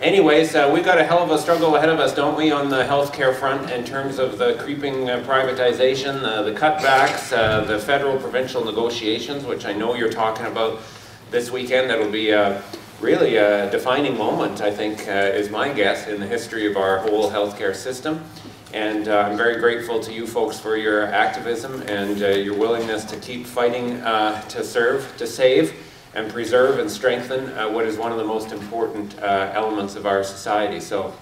Anyways, we've got a hell of a struggle ahead of us, don't we, on the healthcare front in terms of the creeping privatization, the cutbacks, the federal-provincial negotiations, which I know you're talking about this weekend. That'll be really a defining moment, I think, is my guess, in the history of our whole healthcare system. And I'm very grateful to you folks for your activism and your willingness to keep fighting to serve, to save, and preserve and strengthen what is one of the most important elements of our society. So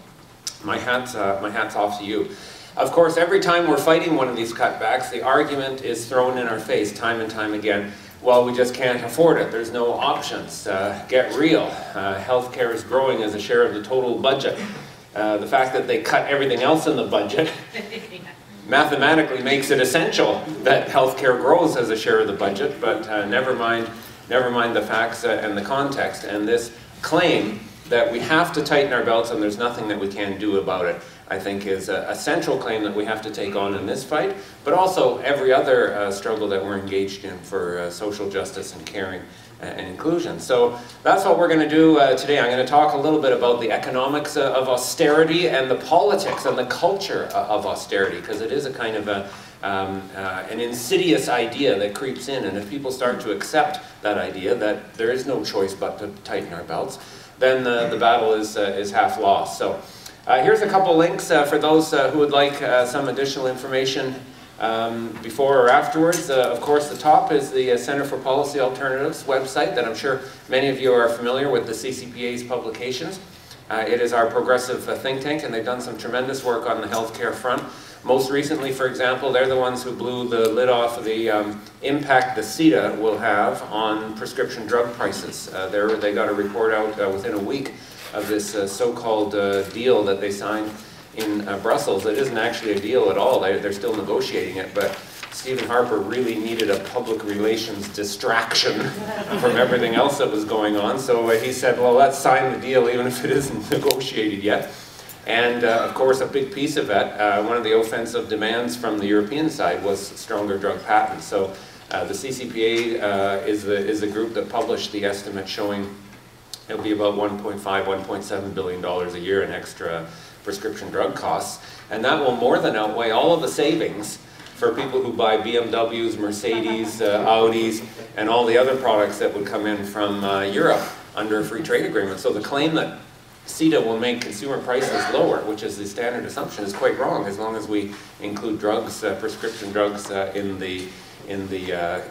my hat's off to you. Of course, every time we're fighting one of these cutbacks, the argument is thrown in our face time and time again. Well, we just can't afford it. There's no options. Get real. Healthcare is growing as a share of the total budget. The fact that they cut everything else in the budget mathematically makes it essential that healthcare grows as a share of the budget, but never mind the facts and the context. And this claim that we have to tighten our belts and there's nothing that we can do about it, I think is a central claim that we have to take on in this fight, but also every other struggle that we're engaged in for social justice and caring and inclusion. So that's what we're going to do today. I'm going to talk a little bit about the economics of austerity and the politics and the culture of austerity, because it is a kind of an insidious idea that creeps in, and if people start to accept that idea that there is no choice but to tighten our belts, then the battle is half lost. So here's a couple links for those who would like some additional information before or afterwards. Of course, the top is the Center for Policy Alternatives website that I'm sure many of you are familiar with, the CCPA's publications. It is our progressive think tank, and they've done some tremendous work on the healthcare front. Most recently, for example, they're the ones who blew the lid off of the impact the CETA will have on prescription drug prices. They got a report out within a week of this so-called deal that they signed in Brussels. It isn't actually a deal at all. They're still negotiating it, but Stephen Harper really needed a public relations distraction from everything else that was going on. So he said, well, let's sign the deal even if it isn't negotiated yet. And of course, a big piece of that, one of the offensive demands from the European side was stronger drug patents. So the CCPA is the group that published the estimate showing it'll be about $1.5, $1.7 billion a year in extra prescription drug costs. And that will more than outweigh all of the savings for people who buy BMWs, Mercedes, Audis, and all the other products that would come in from Europe under a free trade agreement. So the claim that CETA will make consumer prices lower, which is the standard assumption, is quite wrong as long as we include drugs, prescription drugs, in the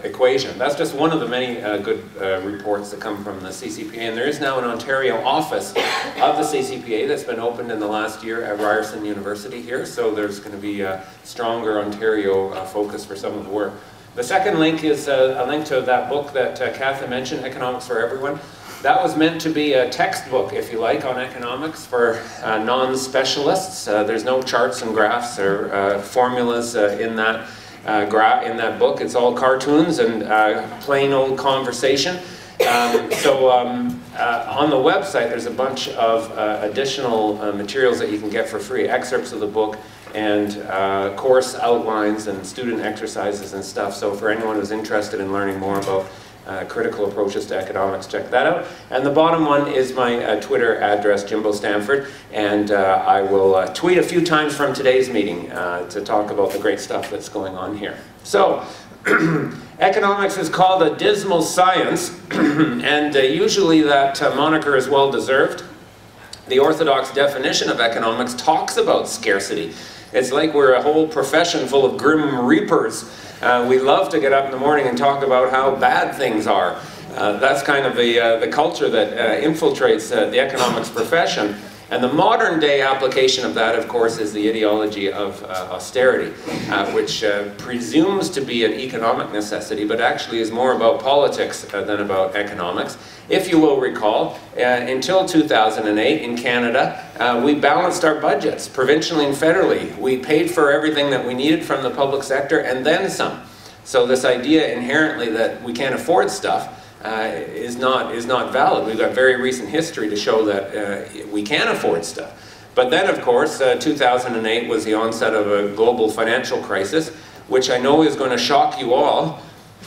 equation. That's just one of the many good reports that come from the CCPA, and there is now an Ontario office of the CCPA that's been opened in the last year at Ryerson University here, so there's going to be a stronger Ontario focus for some of the work. The second link is a link to that book that Katha mentioned, Economics for Everyone. That was meant to be a textbook, if you like, on economics for non-specialists. There's no charts and graphs or formulas in that book. It's all cartoons and plain old conversation. So on the website, there's a bunch of additional materials that you can get for free, excerpts of the book and course outlines and student exercises and stuff. So for anyone who's interested in learning more about critical approaches to economics, check that out. And the bottom one is my Twitter address, Jimbo Stanford, and I will tweet a few times from today's meeting to talk about the great stuff that's going on here. So, economics is called a dismal science, and usually that moniker is well deserved. The orthodox definition of economics talks about scarcity. It's like we're a whole profession full of grim reapers. We love to get up in the morning and talk about how bad things are. That's kind of the culture that infiltrates the economics profession. And the modern day application of that, of course, is the ideology of austerity, which presumes to be an economic necessity, but actually is more about politics than about economics. If you will recall, until 2008 in Canada, we balanced our budgets, provincially and federally. We paid for everything that we needed from the public sector and then some. So this idea inherently that we can't afford stuff is not valid. We've got very recent history to show that we can afford stuff. But then, of course, 2008 was the onset of a global financial crisis, which I know is going to shock you all.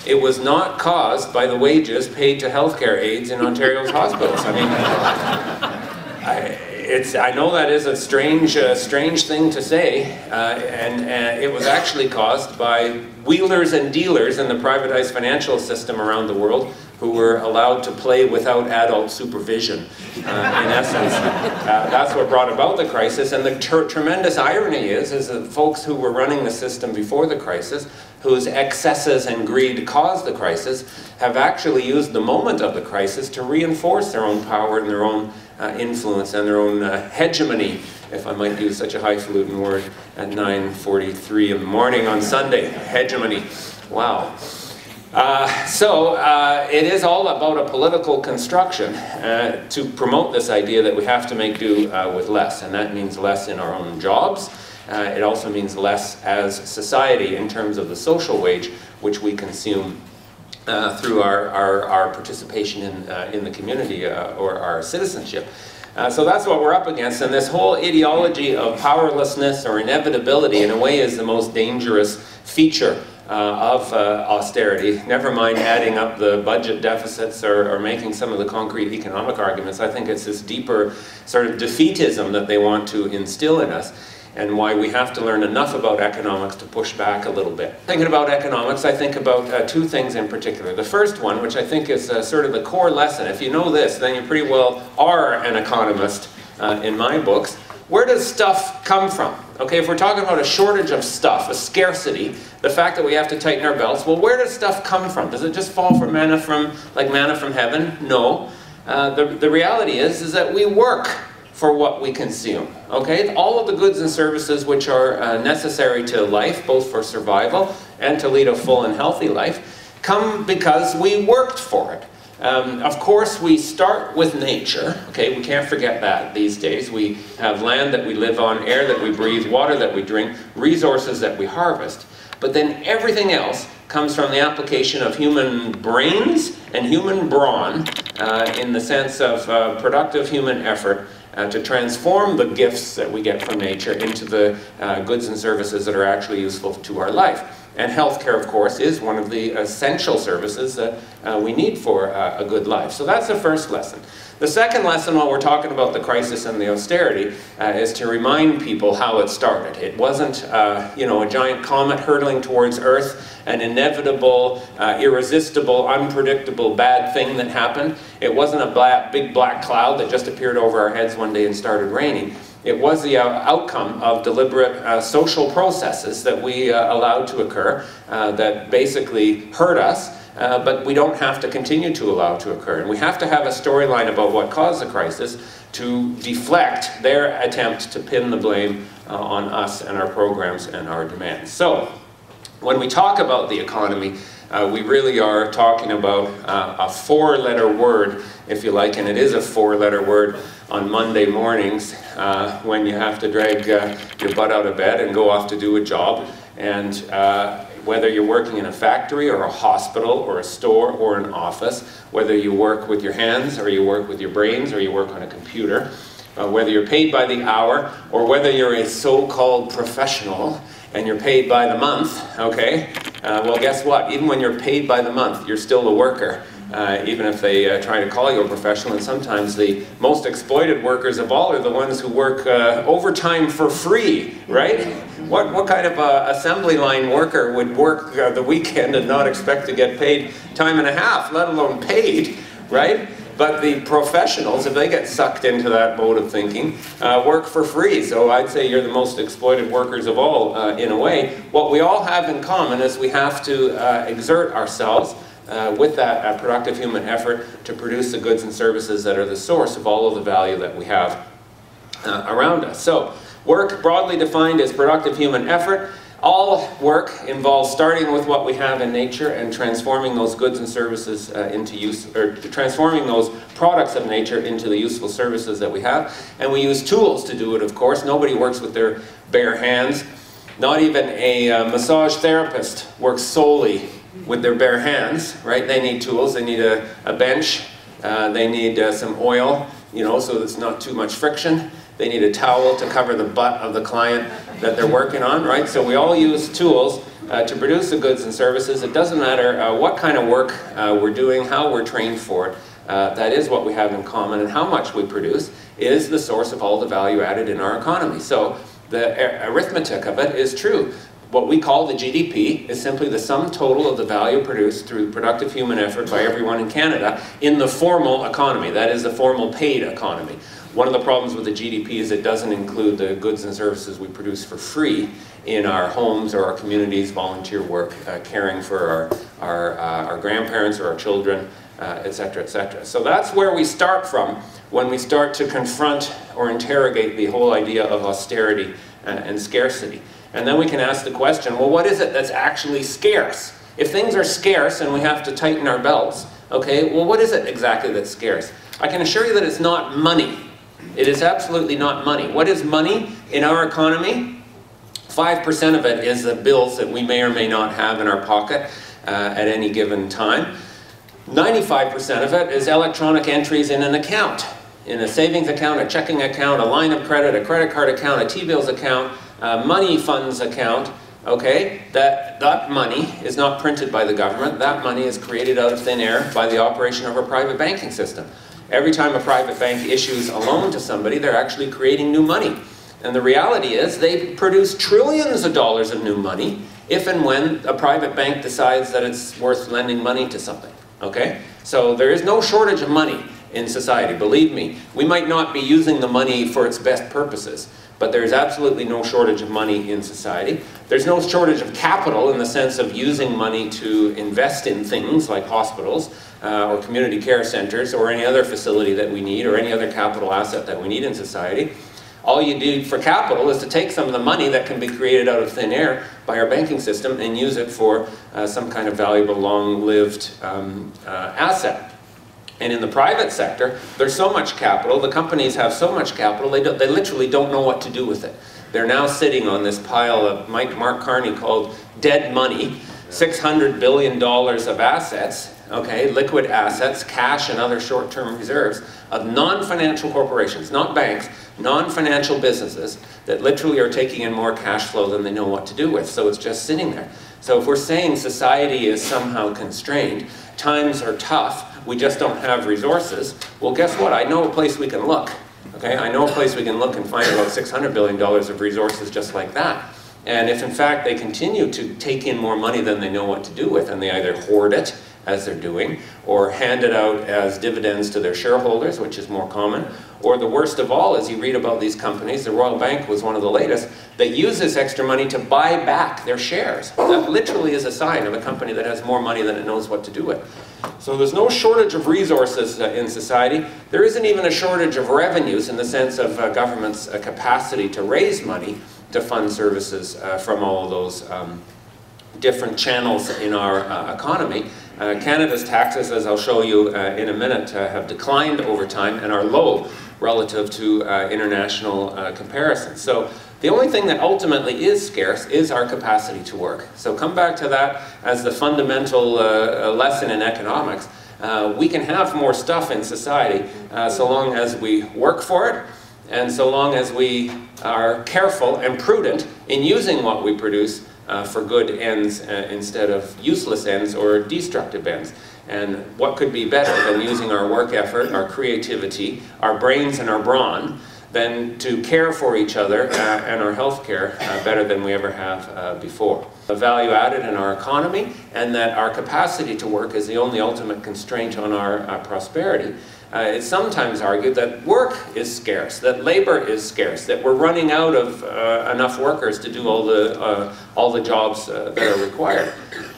It was not caused by the wages paid to healthcare aides in Ontario's hospitals. I mean, I know that is a strange thing to say, and it was actually caused by wheelers and dealers in the privatized financial system around the world who were allowed to play without adult supervision. In essence, that's what brought about the crisis. And the tremendous irony is that folks who were running the system before the crisis, whose excesses and greed caused the crisis, have actually used the moment of the crisis to reinforce their own power and their own influence and their own hegemony, if I might use such a highfalutin word at 9:43 in the morning on Sunday. Hegemony. Wow. It is all about a political construction to promote this idea that we have to make do with less, and that means less in our own jobs. It also means less as society in terms of the social wage which we consume through our participation in the community or our citizenship. So that's what we're up against, and this whole ideology of powerlessness or inevitability in a way is the most dangerous feature of austerity. Never mind adding up the budget deficits or making some of the concrete economic arguments. I think it's this deeper sort of defeatism that they want to instill in us, and why we have to learn enough about economics to push back a little bit. Thinking about economics, I think about two things in particular. The first one, which I think is sort of the core lesson, if you know this, then you pretty well are an economist in my books. Where does stuff come from? Okay, if we're talking about a shortage of stuff, a scarcity, the fact that we have to tighten our belts, well, where does stuff come from? Does it just fall from manna from heaven? No. The reality is that we work for what we consume, okay? All of the goods and services which are necessary to life, both for survival and to lead a full and healthy life, come because we worked for it. Of course, we start with nature, okay? We can't forget that these days. We have land that we live on, air that we breathe, water that we drink, resources that we harvest. But then everything else comes from the application of human brains and human brawn in the sense of productive human effort to transform the gifts that we get from nature into the goods and services that are actually useful to our life. And healthcare, of course, is one of the essential services that we need for a good life. So that's the first lesson. The second lesson, while we're talking about the crisis and the austerity, is to remind people how it started. It wasn't, a giant comet hurtling towards Earth, an inevitable, irresistible, unpredictable bad thing that happened. It wasn't a big black cloud that just appeared over our heads one day and started raining. It was the outcome of deliberate social processes that we allowed to occur that basically hurt us, but we don't have to continue to allow to occur. And we have to have a storyline about what caused the crisis to deflect their attempt to pin the blame on us and our programs and our demands. So, when we talk about the economy, we really are talking about a four-letter word, if you like, and it is a four-letter word on Monday mornings when you have to drag your butt out of bed and go off to do a job. And whether you're working in a factory or a hospital or a store or an office, whether you work with your hands or you work with your brains or you work on a computer, whether you're paid by the hour or whether you're a so-called professional and you're paid by the month, okay? Well, guess what? Even when you're paid by the month, you're still a worker, even if they try to call you a professional. And sometimes the most exploited workers of all are the ones who work overtime for free, right? What kind of assembly line worker would work the weekend and not expect to get paid time and a half, let alone paid, right? But the professionals, if they get sucked into that mode of thinking, work for free. So I'd say you're the most exploited workers of all, in a way. What we all have in common is we have to exert ourselves with that productive human effort to produce the goods and services that are the source of all of the value that we have around us. So work, broadly defined as productive human effort. All work involves starting with what we have in nature and transforming those goods and services into use, or transforming those products of nature into the useful services that we have. And we use tools to do it, of course. Nobody works with their bare hands. Not even a massage therapist works solely with their bare hands, right? They need tools. They need a bench. They need some oil, so there's not too much friction. They need a towel to cover the butt of the client that they're working on, right? So we all use tools to produce the goods and services. It doesn't matter what kind of work we're doing, how we're trained for it. that is what we have in common, and how much we produce is the source of all the value added in our economy. So the arithmetic of it is true. What we call the GDP is simply the sum total of the value produced through productive human effort by everyone in Canada in the formal economy, that is the formal paid economy. One of the problems with the GDP is it doesn't include the goods and services we produce for free in our homes or our communities, volunteer work, caring for our grandparents or our children, etc., etc. So that's where we start from when we start to confront or interrogate the whole idea of austerity and scarcity. And then we can ask the question, well, what is it that's actually scarce? If things are scarce and we have to tighten our belts, okay, well, what is it exactly that's scarce? I can assure you that it's not money. It is absolutely not money. What is money in our economy? 5% of it is the bills that we may or may not have in our pocket at any given time. 95% of it is electronic entries in an account, in a savings account, a checking account, a line of credit, a credit card account, a T-bills account, a money funds account. Okay, that money is not printed by the government. That money is created out of thin air by the operation of our private banking system. Every time a private bank issues a loan to somebody, they're actually creating new money. And the reality is they produce trillions of dollars of new money if and when a private bank decides that it's worth lending money to something. Okay? So there is no shortage of money in society, believe me. We might not be using the money for its best purposes, but there's absolutely no shortage of money in society. There's no shortage of capital in the sense of using money to invest in things like hospitals or community care centers or any other facility that we need or any other capital asset that we need in society. All you need for capital is to take some of the money that can be created out of thin air by our banking system and use it for some kind of valuable, long-lived asset. And in the private sector, there's so much capital, the companies have so much capital, they literally don't know what to do with it. They're now sitting on this pile of Mark Carney called dead money, $600 billion of assets, okay, liquid assets, cash and other short-term reserves of non-financial corporations, not banks, non-financial businesses that literally are taking in more cash flow than they know what to do with. So it's just sitting there. So if we're saying society is somehow constrained, times are tough, we just don't have resources, well, guess what? I know a place we can look. Okay? I know a place we can look and find about $600 billion of resources just like that. And if in fact they continue to take in more money than they know what to do with, and they either hoard it, as they're doing, or hand it out as dividends to their shareholders, which is more common, or the worst of all is you read about these companies, the Royal Bank was one of the latest, that use this extra money to buy back their shares. That literally is a sign of a company that has more money than it knows what to do with. So there's no shortage of resources in society. There isn't even a shortage of revenues in the sense of government's capacity to raise money to fund services from all of those different channels in our economy. Canada's taxes, as I'll show you in a minute, have declined over time and are low relative to international comparisons. So the only thing that ultimately is scarce is our capacity to work. So come back to that as the fundamental lesson in economics. We can have more stuff in society so long as we work for it and so long as we are careful and prudent in using what we produce for good ends instead of useless ends or destructive ends. And what could be better than using our work effort, our creativity, our brains and our brawn, than to care for each other and our health care better than we ever have before. The value added in our economy, and that our capacity to work is the only ultimate constraint on our prosperity. It's sometimes argued that work is scarce, that labor is scarce, that we're running out of enough workers to do all the jobs that are required.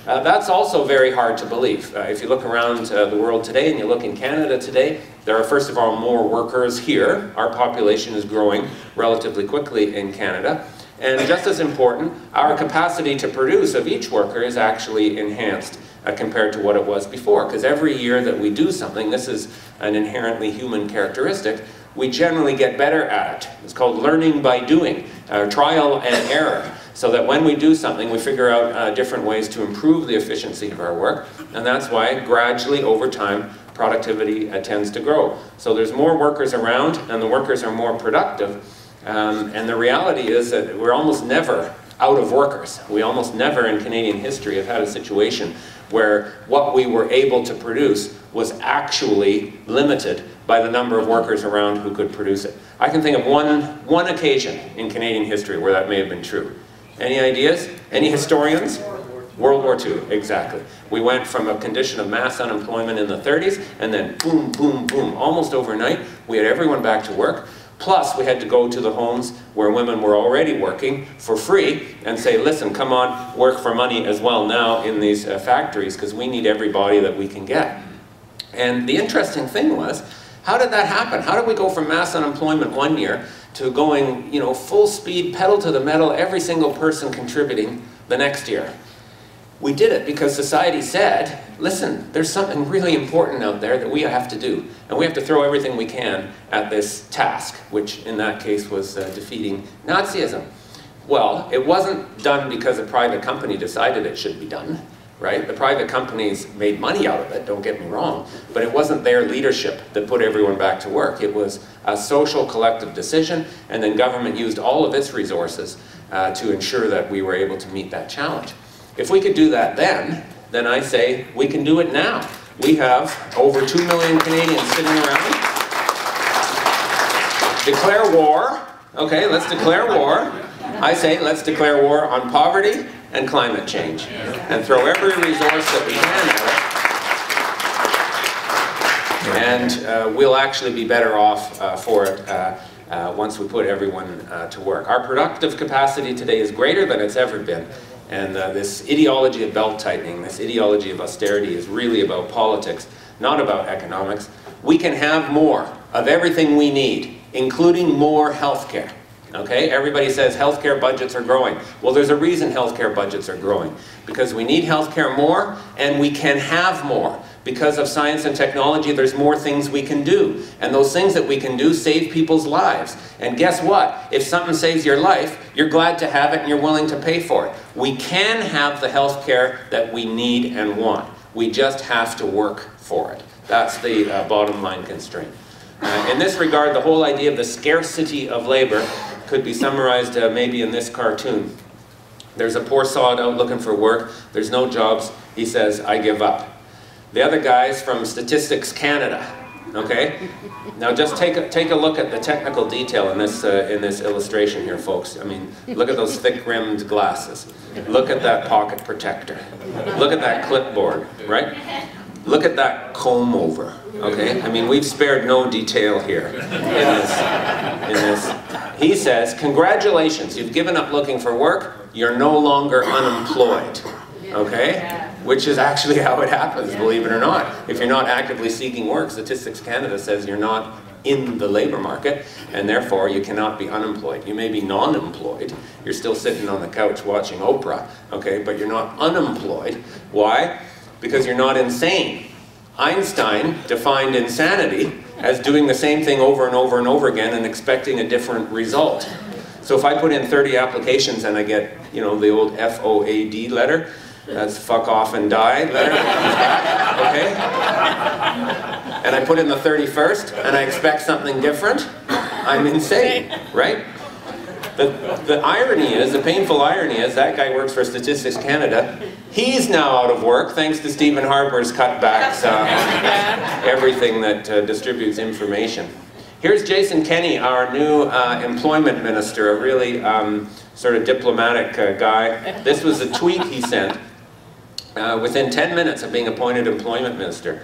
That's also very hard to believe. If you look around the world today and you look in Canada today, there are first of all more workers here. Our population is growing relatively quickly in Canada. And just as important, our capacity to produce of each worker is actually enhanced compared to what it was before. Because every year that we do something, this is an inherently human characteristic, we generally get better at it. It's called learning by doing, trial and error. So that when we do something, we figure out different ways to improve the efficiency of our work. And that's why gradually over time, productivity tends to grow. So there's more workers around and the workers are more productive. And the reality is that we're almost never out of workers. We almost never in Canadian history have had a situation where what we were able to produce was actually limited by the number of workers around who could produce it. I can think of one occasion in Canadian history where that may have been true. Any ideas? Any historians? World War II, exactly. We went from a condition of mass unemployment in the 30s, and then boom, boom, boom, almost overnight, we had everyone back to work. Plus, we had to go to the homes where women were already working for free and say, listen, come on, work for money as well now in these factories, because we need everybody that we can get. And the interesting thing was, how did that happen? How did we go from mass unemployment one year to going, you know, full speed, pedal to the metal, every single person contributing the next year? We did it because society said, listen, there's something really important out there that we have to do. And we have to throw everything we can at this task, which in that case was defeating Nazism. Well, it wasn't done because a private company decided it should be done, right? The private companies made money out of it, don't get me wrong, but it wasn't their leadership that put everyone back to work. It was a social collective decision, and then government used all of its resources to ensure that we were able to meet that challenge. If we could do that then I say we can do it now. We have over 2 million Canadians sitting around. Declare war. Okay, let's declare war. I say let's declare war on poverty and climate change and throw every resource that we can at it. And we'll actually be better off for it once we put everyone to work. Our productive capacity today is greater than it's ever been. And this ideology of belt-tightening, this ideology of austerity is really about politics, not about economics. We can have more of everything we need, including more healthcare. Okay? Everybody says healthcare budgets are growing. Well, there's a reason healthcare budgets are growing. Because we need healthcare more, and we can have more. Because of science and technology, there's more things we can do. And those things that we can do save people's lives. And guess what? If something saves your life, you're glad to have it and you're willing to pay for it. We can have the health care that we need and want. We just have to work for it. That's the bottom line constraint. In this regard, the whole idea of the scarcity of labor could be summarized maybe in this cartoon. There's a poor sod out looking for work. There's no jobs. He says, I give up. The other guy's from Statistics Canada, okay? Now just take a look at the technical detail in this illustration here, folks. I mean, look at those thick-rimmed glasses. Look at that pocket protector. Look at that clipboard, right? Look at that comb over, okay? I mean, we've spared no detail here in this. He says, congratulations, you've given up looking for work, you're no longer unemployed, okay? Which is actually how it happens, believe it or not. If you're not actively seeking work, Statistics Canada says you're not in the labor market, and therefore you cannot be unemployed. You may be non-employed. You're still sitting on the couch watching Oprah, okay, but you're not unemployed. Why? Because you're not insane. Einstein defined insanity as doing the same thing over and over and over again and expecting a different result. So if I put in 30 applications and I get, you know, the old FOAD letter, that's fuck off and die letter, okay? And I put in the 31st and I expect something different, I'm insane, right? The irony is, the painful irony is, that guy works for Statistics Canada. He's now out of work thanks to Stephen Harper's cutbacks on everything that distributes information. Here's Jason Kenney, our new employment minister, a really sort of diplomatic guy. This was a tweet he sent within 10 minutes of being appointed employment minister.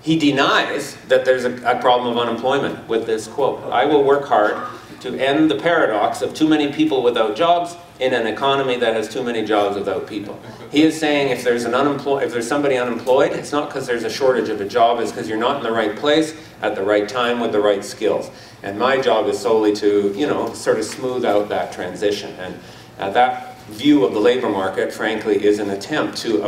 He denies that there's a problem of unemployment with this quote. I will work hard to end the paradox of too many people without jobs in an economy that has too many jobs without people. He is saying if there's somebody unemployed, it's not because there's a shortage of a job, it's because you're not in the right place at the right time with the right skills. And my job is solely to, you know, sort of smooth out that transition. And that view of the labor market, frankly, is an attempt to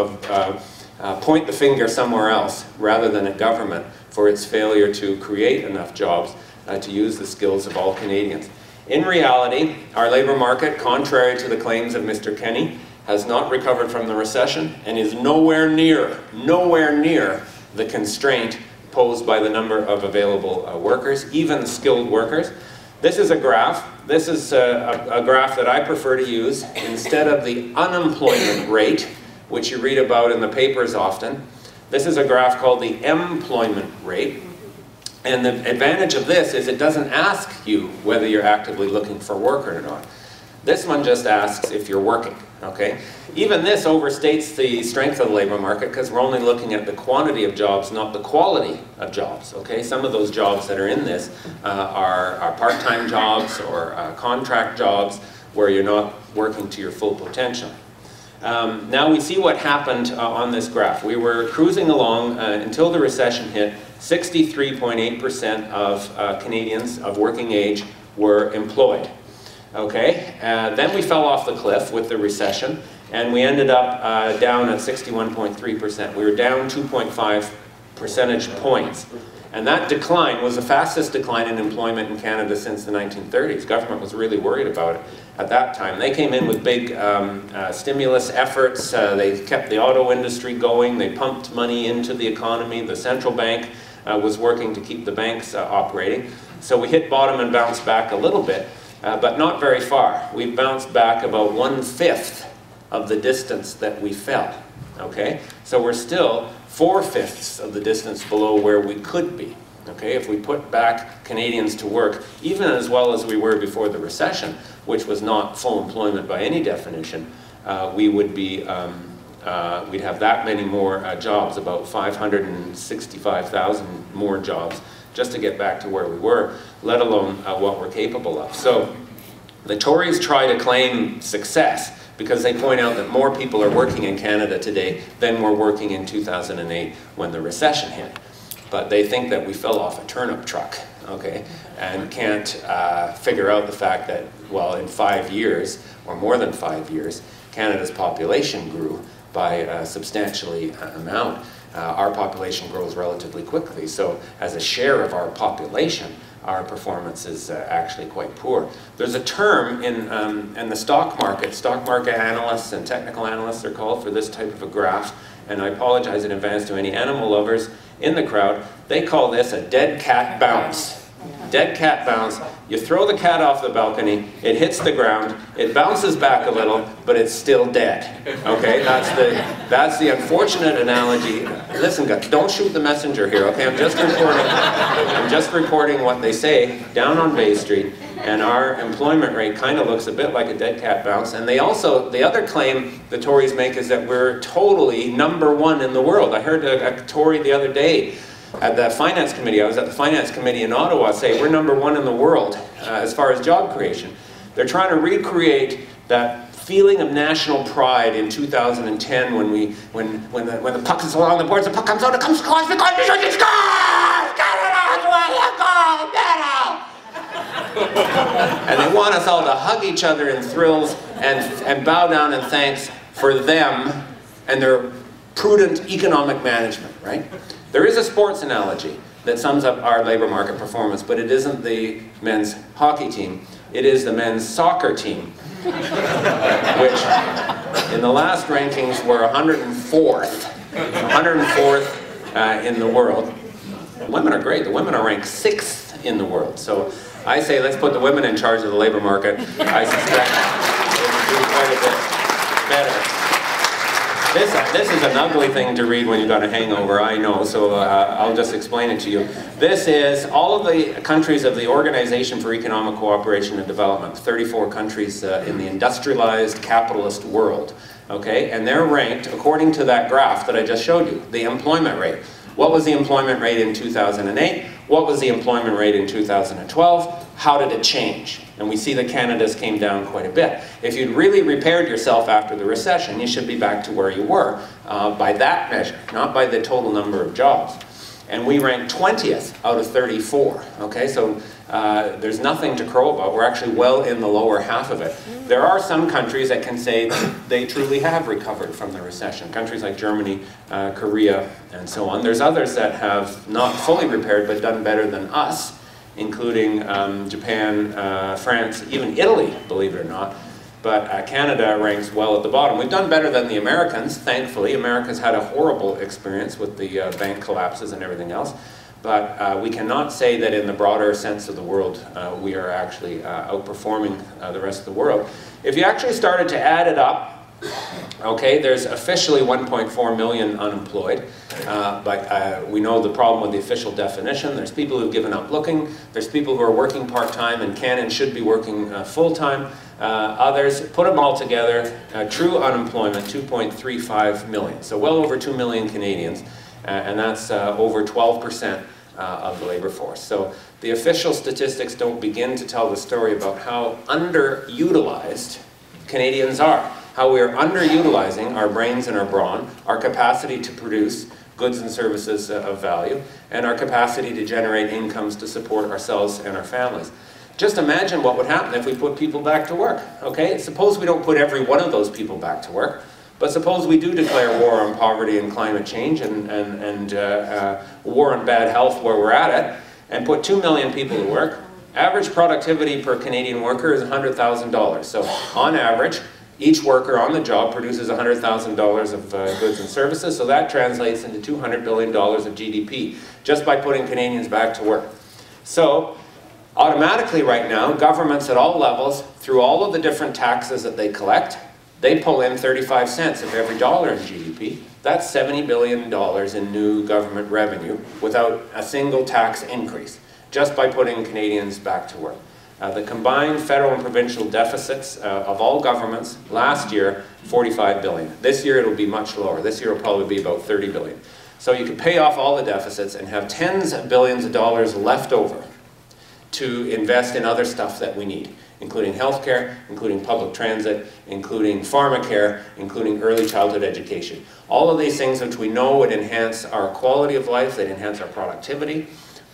point the finger somewhere else rather than at government for its failure to create enough jobs to use the skills of all Canadians. In reality, our labor market, contrary to the claims of Mr. Kenney, has not recovered from the recession and is nowhere near the constraint posed by the number of available workers, even skilled workers. This is a graph. This is a graph that I prefer to use instead of the unemployment rate, which you read about in the papers often. This is a graph called the employment rate. And the advantage of this is it doesn't ask you whether you're actively looking for work or not. This one just asks if you're working, okay? Even this overstates the strength of the labor market because we're only looking at the quantity of jobs, not the quality of jobs, okay? Some of those jobs that are in this are part-time jobs or contract jobs where you're not working to your full potential. Now we see what happened on this graph. We were cruising along until the recession hit. 63.8% of Canadians of working age were employed. Okay, then we fell off the cliff with the recession, and we ended up down at 61.3%. We were down 2.5 percentage points. And that decline was the fastest decline in employment in Canada since the 1930s. Government was really worried about it at that time. They came in with big stimulus efforts. They kept the auto industry going. They pumped money into the economy. The central bank was working to keep the banks operating. So we hit bottom and bounced back a little bit. But not very far. We've bounced back about 1/5 of the distance that we fell, okay? So we're still 4/5 of the distance below where we could be, okay? If we put back Canadians to work, even as well as we were before the recession, which was not full employment by any definition, we would be, we'd have that many more jobs, about 565,000 more jobs, just to get back to where we were, let alone what we're capable of. So the Tories try to claim success because they point out that more people are working in Canada today than were working in 2008 when the recession hit. But they think that we fell off a turnip truck, okay, and can't figure out the fact that, well, in 5 years, or more than 5 years, Canada's population grew by a substantially amount. Our population grows relatively quickly, so as a share of our population, our performance is actually quite poor. There's a term in the stock market analysts and technical analysts are called for this type of a graph, and I apologize in advance to any animal lovers in the crowd. They call this a dead cat bounce. Dead cat bounce. You throw the cat off the balcony, it hits the ground, it bounces back a little, but it's still dead. Okay, that's the unfortunate analogy. Listen, guys, don't shoot the messenger here. Okay, I'm just reporting what they say down on Bay Street, and our employment rate kind of looks a bit like a dead cat bounce. And they also, the other claim the Tories make is that we're totally #1 in the world. I heard a Tory the other day at the Finance Committee. I was at the Finance Committee in Ottawa say we're #1 in the world as far as job creation. They're trying to recreate that feeling of national pride in 2010 when the puck is along the boards, the puck comes out, it comes across the goal, it scores! Canada, where you go, Canada! And they want us all to hug each other in thrills and bow down in thanks for them and their prudent economic management, right? There is a sports analogy that sums up our labor market performance, but it isn't the men's hockey team, it is the men's soccer team, which in the last rankings were 104th in the world. The women are great, the women are ranked 6th in the world, so I say let's put the women in charge of the labor market. I suspect it would do quite a bit better. This is an ugly thing to read when you've got a hangover, I know, so I'll just explain it to you. This is all of the countries of the Organization for Economic Cooperation and Development, 34 countries in the industrialized capitalist world, okay? And they're ranked according to that graph that I just showed you, the employment rate. What was the employment rate in 2008? What was the employment rate in 2012? How did it change? And we see that Canada's came down quite a bit. If you'd really repaired yourself after the recession, you should be back to where you were by that measure, not by the total number of jobs. And we ranked 20th out of 34, okay? So there's nothing to crow about. We're actually well in the lower half of it. There are some countries that can say they truly have recovered from the recession. Countries like Germany, Korea, and so on. There's others that have not fully repaired but done better than us, including Japan, France, even Italy, believe it or not. But Canada ranks well at the bottom. We've done better than the Americans, thankfully. America's had a horrible experience with the bank collapses and everything else. but we cannot say that in the broader sense of the world we are actually outperforming the rest of the world. If you actually started to add it up, okay, there's officially 1.4 million unemployed, but we know the problem with the official definition. There's people who've given up looking, there's people who are working part-time and can and should be working full-time, others, put them all together, true unemployment, 2.35 million, so well over 2 million Canadians, and that's over 12% of the labor force. So the official statistics don't begin to tell the story about how underutilized Canadians are. How we are underutilizing our brains and our brawn, our capacity to produce goods and services of value, and our capacity to generate incomes to support ourselves and our families. Just imagine what would happen if we put people back to work, okay? Suppose we don't put every one of those people back to work, but suppose we do declare war on poverty and climate change and war on bad health where we're at it, and put 2 million people to work. Average productivity per Canadian worker is $100,000. So on average, each worker on the job produces $100,000 of goods and services, so that translates into $200 billion of GDP, just by putting Canadians back to work. So, automatically right now, governments at all levels, through all of the different taxes that they collect, they pull in 35 cents of every dollar in GDP. That's $70 billion in new government revenue without a single tax increase, just by putting Canadians back to work. The combined federal and provincial deficits of all governments last year, 45 billion. This year it'll be much lower. This year it'll probably be about 30 billion. So you can pay off all the deficits and have tens of billions of dollars left over to invest in other stuff that we need, including healthcare, including public transit, including pharmacare, including early childhood education. All of these things which we know would enhance our quality of life, they'd enhance our productivity,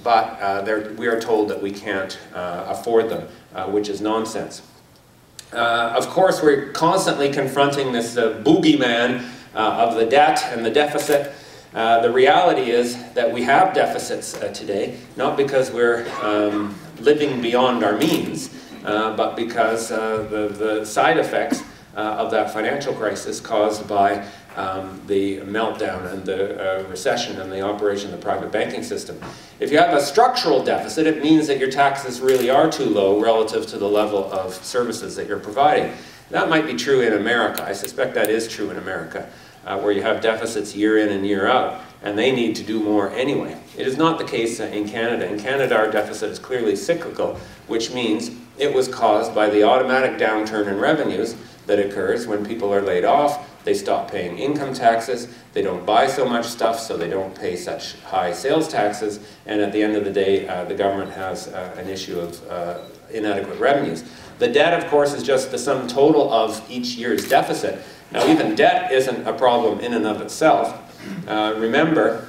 but we are told that we can't afford them, which is nonsense. Of course, we're constantly confronting this boogeyman of the debt and the deficit. The reality is that we have deficits today, not because we're living beyond our means, but because the side effects of that financial crisis caused by the meltdown and the recession and the operation of the private banking system. If you have a structural deficit, it means that your taxes really are too low relative to the level of services that you're providing. That might be true in America. I suspect that is true in America, where you have deficits year in and year out, and they need to do more anyway. It is not the case in Canada. In Canada, our deficit is clearly cyclical, which means it was caused by the automatic downturn in revenues that occurs when people are laid off. They stop paying income taxes, they don't buy so much stuff, so they don't pay such high sales taxes, and at the end of the day, the government has an issue of inadequate revenues. The debt, of course, is just the sum total of each year's deficit. Now, even debt isn't a problem in and of itself. Remember,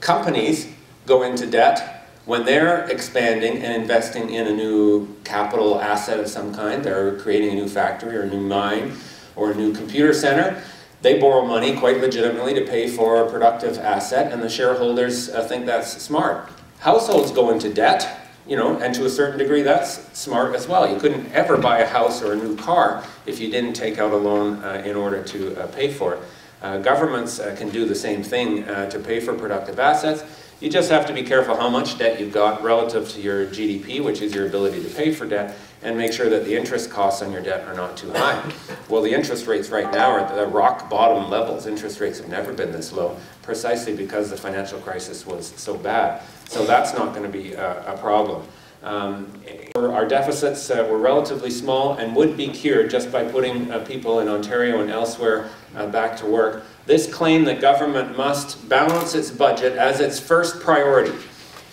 companies go into debt when they're expanding and investing in a new capital asset of some kind. They're creating a new factory or a new mine or a new computer center. They borrow money quite legitimately to pay for a productive asset, and the shareholders think that's smart. Households go into debt, you know, and to a certain degree that's smart as well. You couldn't ever buy a house or a new car if you didn't take out a loan in order to pay for it. Governments can do the same thing to pay for productive assets. You just have to be careful how much debt you've got relative to your GDP, which is your ability to pay for debt, and make sure that the interest costs on your debt are not too high. Well, the interest rates right now are at the rock bottom levels. Interest rates have never been this low, precisely because the financial crisis was so bad. So that's not going to be a problem. Our deficits were relatively small and would be cured just by putting people in Ontario and elsewhere back to work. This claim that government must balance its budget as its first priority,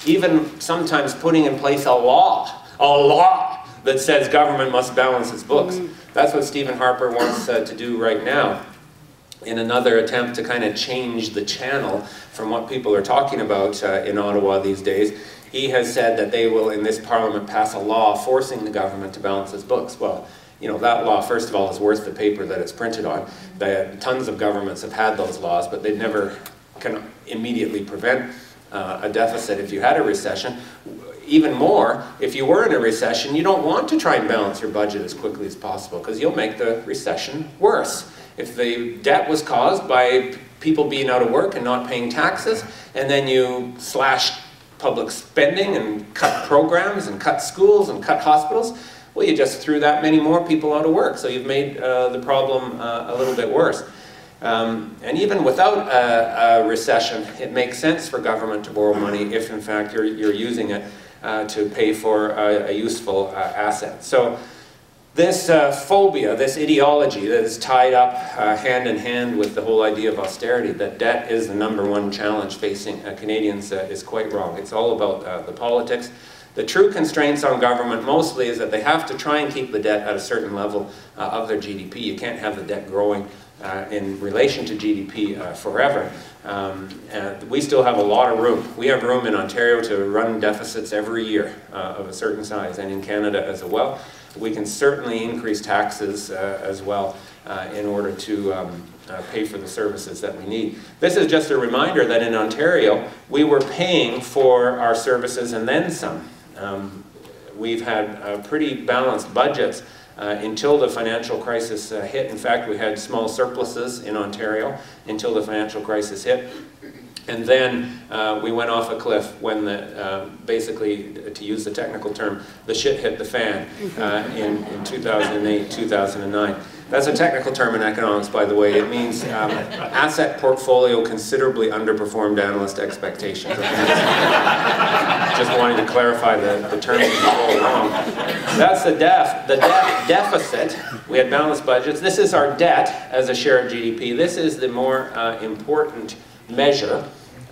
even sometimes putting in place a law that says government must balance its books. That's what Stephen Harper wants to do right now, in another attempt to kind of change the channel from what people are talking about in Ottawa these days. He has said that they will, in this parliament, pass a law forcing the government to balance its books. Well, you know, that law, first of all, is worth the paper that it's printed on. Tons of governments have had those laws, but they never can immediately prevent a deficit if you had a recession. Even more, if you were in a recession, you don't want to try and balance your budget as quickly as possible, because you'll make the recession worse. If the debt was caused by people being out of work and not paying taxes, and then you slash public spending and cut programs and cut schools and cut hospitals, well, you just threw that many more people out of work. So you've made the problem a little bit worse. And even without a recession, it makes sense for government to borrow money if, in fact, you're using it to pay for a useful asset. So this phobia, this ideology that is tied up hand in hand with the whole idea of austerity, that debt is the #1 challenge facing Canadians, is quite wrong. It's all about the politics. The true constraints on government mostly is that they have to try and keep the debt at a certain level of their GDP. You can't have the debt growing in relation to GDP forever. We still have a lot of room. We have room in Ontario to run deficits every year of a certain size, and in Canada as well. We can certainly increase taxes as well in order to pay for the services that we need. This is just a reminder that in Ontario, we were paying for our services and then some. We've had pretty balanced budgets until the financial crisis hit. In fact, we had small surpluses in Ontario until the financial crisis hit. And then we went off a cliff when, basically, to use the technical term, the shit hit the fan in 2008, 2009. That's a technical term in economics, by the way. It means asset portfolio considerably underperformed analyst expectations. Just wanted to clarify the terms all wrong. That's the deficit. We had balanced budgets. This is our debt as a share of GDP. This is the more important measure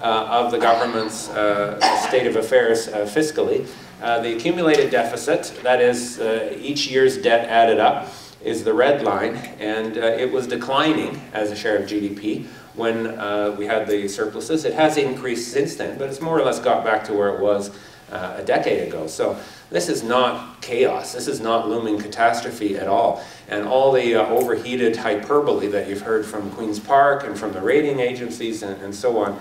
of the government's state of affairs fiscally. The accumulated deficit, that is each year's debt added up, is the red line, and it was declining as a share of GDP when we had the surpluses. It has increased since then, but it's more or less got back to where it was a decade ago. So this is not chaos. This is not looming catastrophe at all. And all the overheated hyperbole that you've heard from Queen's Park and from the rating agencies and so on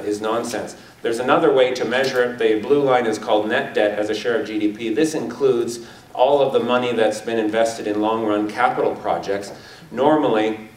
is nonsense. There's another way to measure it. The blue line is called net debt as a share of GDP. This includes all of the money that's been invested in long-run capital projects. Normally,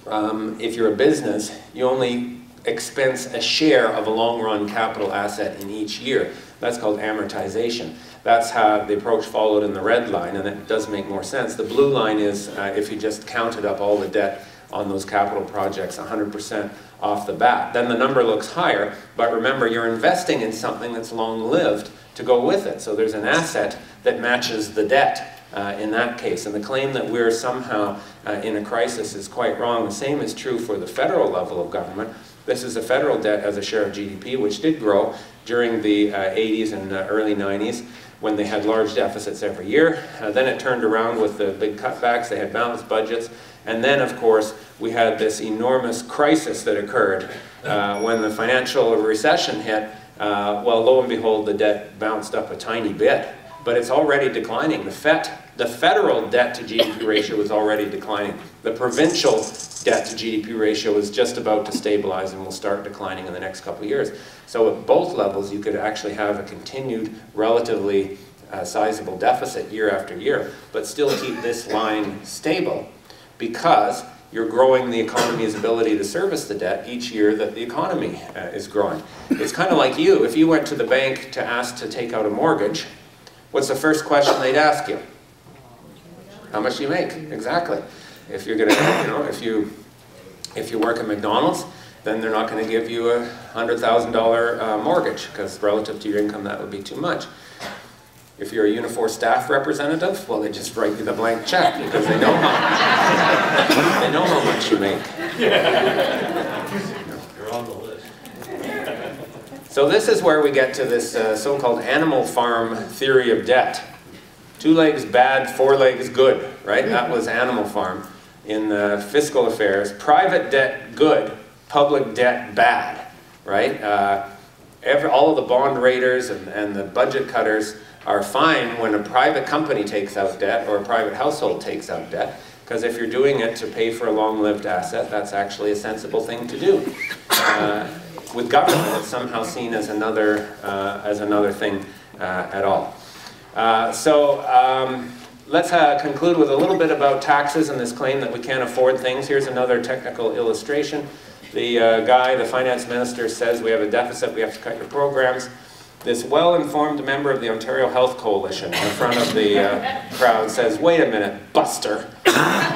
if you're a business, you only expense a share of a long-run capital asset in each year. That's called amortization. That's how the approach followed in the red line, and it does make more sense. The blue line is if you just counted up all the debt on those capital projects 100% off the bat. Then the number looks higher, but remember, you're investing in something that's long-lived to go with it. So there's an asset that matches the debt in that case. And the claim that we're somehow in a crisis is quite wrong. The same is true for the federal level of government. This is a federal debt as a share of GDP, which did grow during the 80s and early 90s when they had large deficits every year. Then it turned around with the big cutbacks. They had balanced budgets. And then, of course, we had this enormous crisis that occurred when the financial recession hit. Well, lo and behold, the debt bounced up a tiny bit. But it's already declining. The federal debt to GDP ratio is already declining. The provincial debt to GDP ratio is just about to stabilize and will start declining in the next couple of years. So at both levels, you could actually have a continued relatively sizable deficit year after year, but still keep this line stable because you're growing the economy's ability to service the debt each year that the economy is growing. It's kind of like you. If you went to the bank to ask to take out a mortgage, what's the first question they'd ask you? How much do you make? Exactly. If you're going to, if you work at McDonald's, then they're not going to give you a $100,000 mortgage because relative to your income that would be too much. If you're a UNIFOR staff representative, well, they just write you the blank check because they know how much you make. You're on the list. So this is where we get to this so-called animal farm theory of debt. 2 legs bad, 4 legs good, right? That was Animal Farm in fiscal affairs. Private debt good, public debt bad, right? All of the bond raters and the budget cutters are fine when a private company takes out debt or a private household takes out debt, because if you're doing it to pay for a long-lived asset, that's actually a sensible thing to do. With government, it's somehow seen as another thing at all. let's conclude with a little bit about taxes and this claim that we can't afford things. Here's another technical illustration. The guy, the finance minister, says we have a deficit, we have to cut your programs. This well-informed member of the Ontario Health Coalition in front of the crowd says, wait a minute, Buster,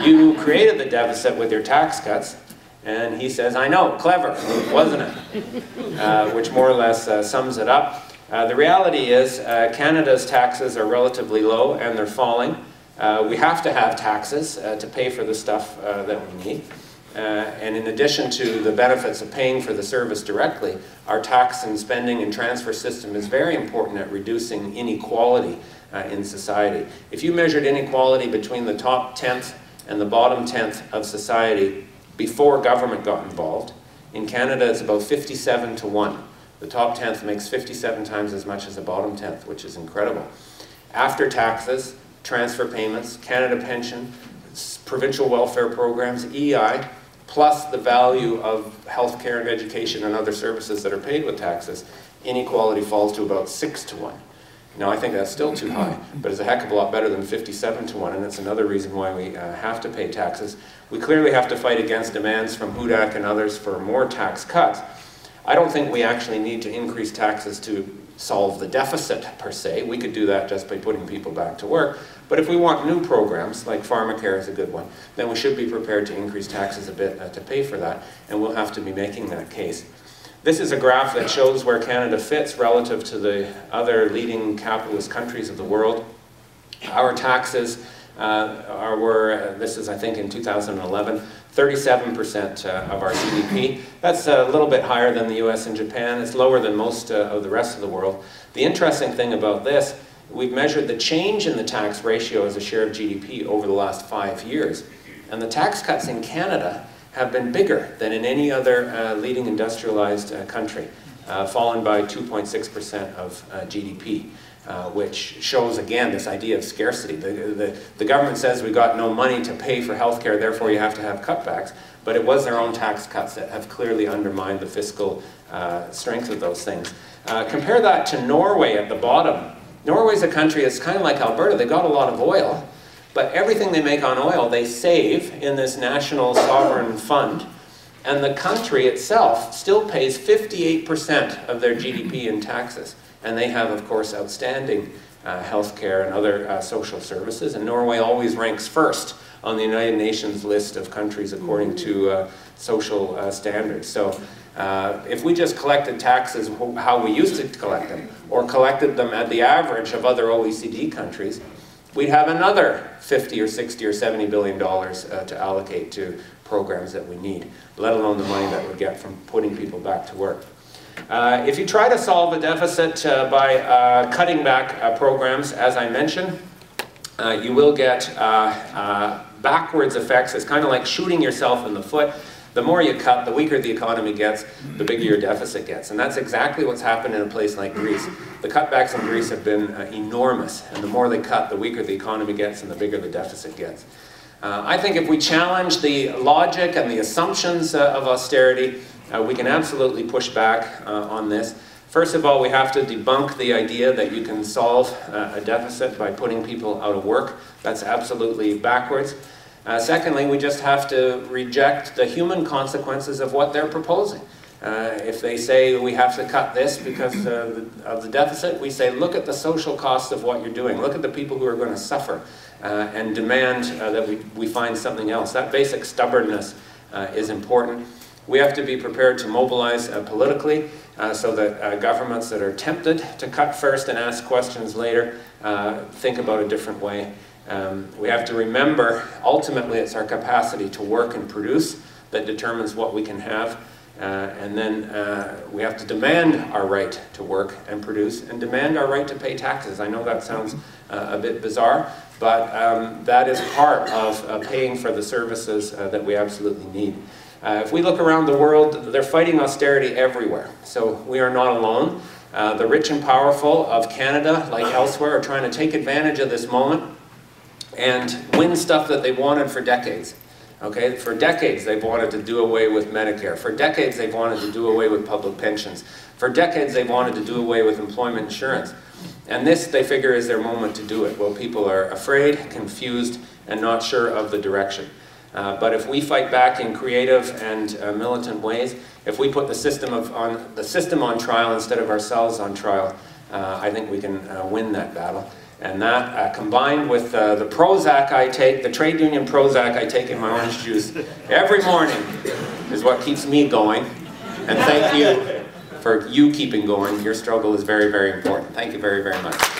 you created the deficit with your tax cuts. And he says, I know, clever, wasn't it? Which more or less sums it up. The reality is Canada's taxes are relatively low and they're falling. We have to have taxes to pay for the stuff that we need. And in addition to the benefits of paying for the service directly, our tax and spending and transfer system is very important at reducing inequality in society. If you measured inequality between the top 10th and the bottom 10th of society before government got involved, in Canada it's about 57 to 1. The top 10th makes 57 times as much as the bottom 10th, which is incredible. After taxes, transfer payments, Canada Pension, provincial welfare programs, EI, plus the value of healthcare and education and other services that are paid with taxes, inequality falls to about 6 to 1. Now I think that's still too high, but it's a heck of a lot better than 57 to 1, and it's another reason why we have to pay taxes. We clearly have to fight against demands from HUDAC and others for more tax cuts. I don't think we actually need to increase taxes to solve the deficit per se. We could do that just by putting people back to work. But if we want new programs, like pharmacare is a good one, then we should be prepared to increase taxes a bit to pay for that, and we'll have to be making that case. This is a graph that shows where Canada fits relative to the other leading capitalist countries of the world. Our taxes were, this is I think in 2011, 37% of our GDP. That's a little bit higher than the US and Japan. It's lower than most of the rest of the world. The interesting thing about this, we've measured the change in the tax ratio as a share of GDP over the last 5 years. And the tax cuts in Canada have been bigger than in any other leading industrialized country, fallen by 2.6% of GDP. Which shows, again, this idea of scarcity. The government says we got no money to pay for healthcare, therefore you have to have cutbacks, but it was their own tax cuts that have clearly undermined the fiscal strength of those things. Compare that to Norway at the bottom. Norway's a country that's kind of like Alberta. They got a lot of oil, but everything they make on oil they save in this national sovereign fund, and the country itself still pays 58% of their GDP in taxes. And they have, of course, outstanding healthcare and other social services. And Norway always ranks first on the United Nations list of countries according to social standards. So if we just collected taxes how we used to collect them, or collected them at the average of other OECD countries, we'd have another 50 or 60 or 70 billion dollars to allocate to programs that we need, let alone the money that we'd get from putting people back to work. If you try to solve a deficit by cutting back programs, as I mentioned, you will get backwards effects. It's kind of like shooting yourself in the foot. The more you cut, the weaker the economy gets, the bigger your deficit gets. And that's exactly what's happened in a place like Greece. The cutbacks in Greece have been enormous. And the more they cut, the weaker the economy gets and the bigger the deficit gets. I think if we challenge the logic and the assumptions of austerity, we can absolutely push back on this. First of all, we have to debunk the idea that you can solve a deficit by putting people out of work. That's absolutely backwards. Secondly, we just have to reject the human consequences of what they're proposing. If they say we have to cut this because of the deficit, we say look at the social cost of what you're doing. Look at the people who are going to suffer and demand that we find something else. That basic stubbornness is important. We have to be prepared to mobilize politically so that governments that are tempted to cut first and ask questions later think about a different way. We have to remember, ultimately, it's our capacity to work and produce that determines what we can have. And then we have to demand our right to work and produce and demand our right to pay taxes. I know that sounds a bit bizarre, but that is part of paying for the services that we absolutely need. If we look around the world, they're fighting austerity everywhere. So we are not alone. The rich and powerful of Canada, like elsewhere, are trying to take advantage of this moment and win stuff that they've wanted for decades. Okay? For decades they've wanted to do away with Medicare. For decades they've wanted to do away with public pensions. For decades they've wanted to do away with employment insurance. And this, they figure, is their moment to do it. Well, people are afraid, confused, and not sure of the direction. But if we fight back in creative and militant ways, if we put the system on trial instead of ourselves on trial, I think we can win that battle. And that, combined with the Prozac I take, the trade union Prozac I take in my orange juice every morning, is what keeps me going. And thank you for you keeping going. Your struggle is very, very important. Thank you very, very much.